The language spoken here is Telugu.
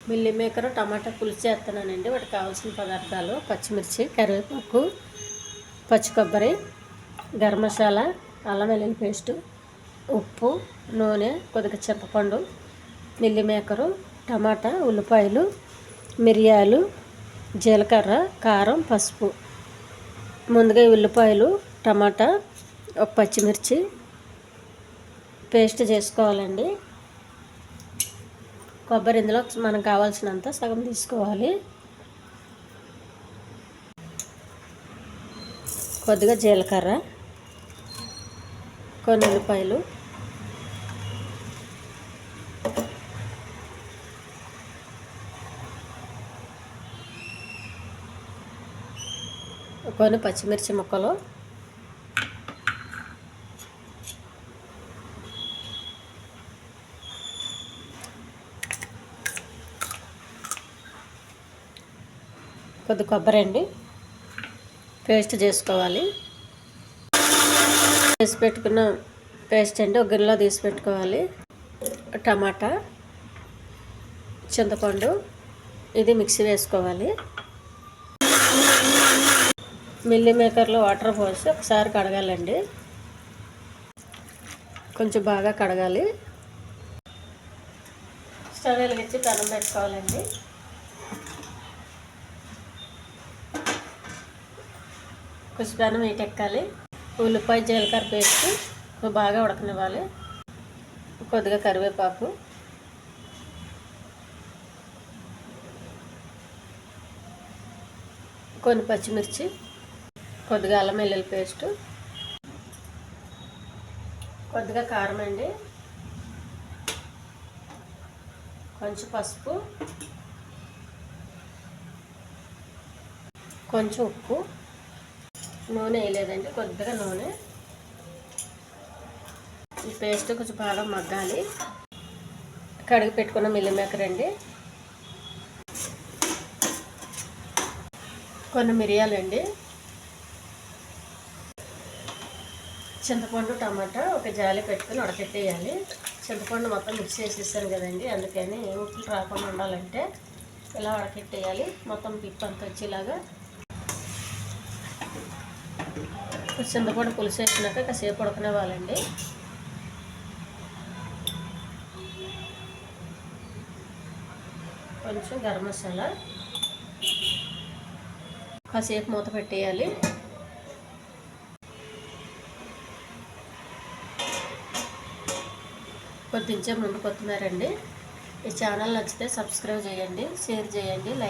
మిల్లీ మేకర్ టమాటా పులుసు చేస్తున్నానండి. వాటికి కావాల్సిన పదార్థాలు: పచ్చిమిర్చి, కరివేపాకు, పచ్చి కొబ్బరి, గరం మసాలా, అల్లం వెల్లుల్లి పేస్టు, ఉప్పు, నూనె, కొద్దిగా చింతపండు, మిల్లీ మేకరు, టమాటా, ఉల్లిపాయలు, మిరియాలు, జీలకర్ర, కారం, పసుపు. ముందుగా ఉల్లిపాయలు, టమాటా, ఒక పచ్చిమిర్చి పేస్ట్ చేసుకోవాలండి. కొబ్బరి ఇందులో మనకు కావాల్సినంత సగం తీసుకోవాలి. కొద్దిగా జీలకర్ర, కొన్ని ఉల్లిపాయలు, కొన్ని పచ్చిమిర్చి ముక్కలు, కొద్ది కొబ్బరి అండి పేస్ట్ చేసుకోవాలి. తీసి పెట్టుకున్న పేస్ట్ అండి ఒక గిన్నెలో తీసి పెట్టుకోవాలి. టమాటా, చింతపండు ఇది మిక్సీ వేసుకోవాలి. మిల్లీ మేకర్లో వాటర్ పోసి ఒకసారి కడగాలండి. కొంచెం బాగా కడగాలి. స్టవ్ వెలిగించి పెనం పెట్టుకోవాలండి. కొంచెం పెనం ఎక్కాలి. ఉల్లిపాయ జీలకర్ర పేస్ట్ బాగా ఉడకనివ్వాలి. కొద్దిగా కరివేపాకు, కొన్ని పచ్చిమిర్చి, కొద్దిగా అల్లం వెల్లుల్లి పేస్టు, కొద్దిగా కారం అండి, కొంచెం పసుపు, కొంచెం ఉప్పు, నూనె వేయలేదండి, కొద్దిగా నూనె. ఈ పేస్ట్ కొంచెం బాగా మగ్గాలి. కడిగి పెట్టుకున్న మిల్లీ మేకర్ అండి, కొన్ని మిరియాలండి, చింతపండు, టమాటా ఒక జాలి పెట్టుకుని ఉడకెట్టేయాలి. చింతపండు మొత్తం మిక్స్ చేసేసాను కదండి, అందుకని ఉప్పులు రాకుండా ఉండాలంటే ఇలా ఉడకెట్టేయాలి. మొత్తం పిప్పు అంతా వచ్చేలాగా. చింతపండు పులుసు వేసినాక కాసేపు ఉడకనివ్వాలండి. కొంచెం గరం మసాలా, కాసేపు మూత పెట్టేయాలి. కొద్దించే ముందు కొత్తిమీర అండి. ఈ ఛానల్ నచ్చితే సబ్స్క్రైబ్ చేయండి, షేర్ చేయండి, లైక్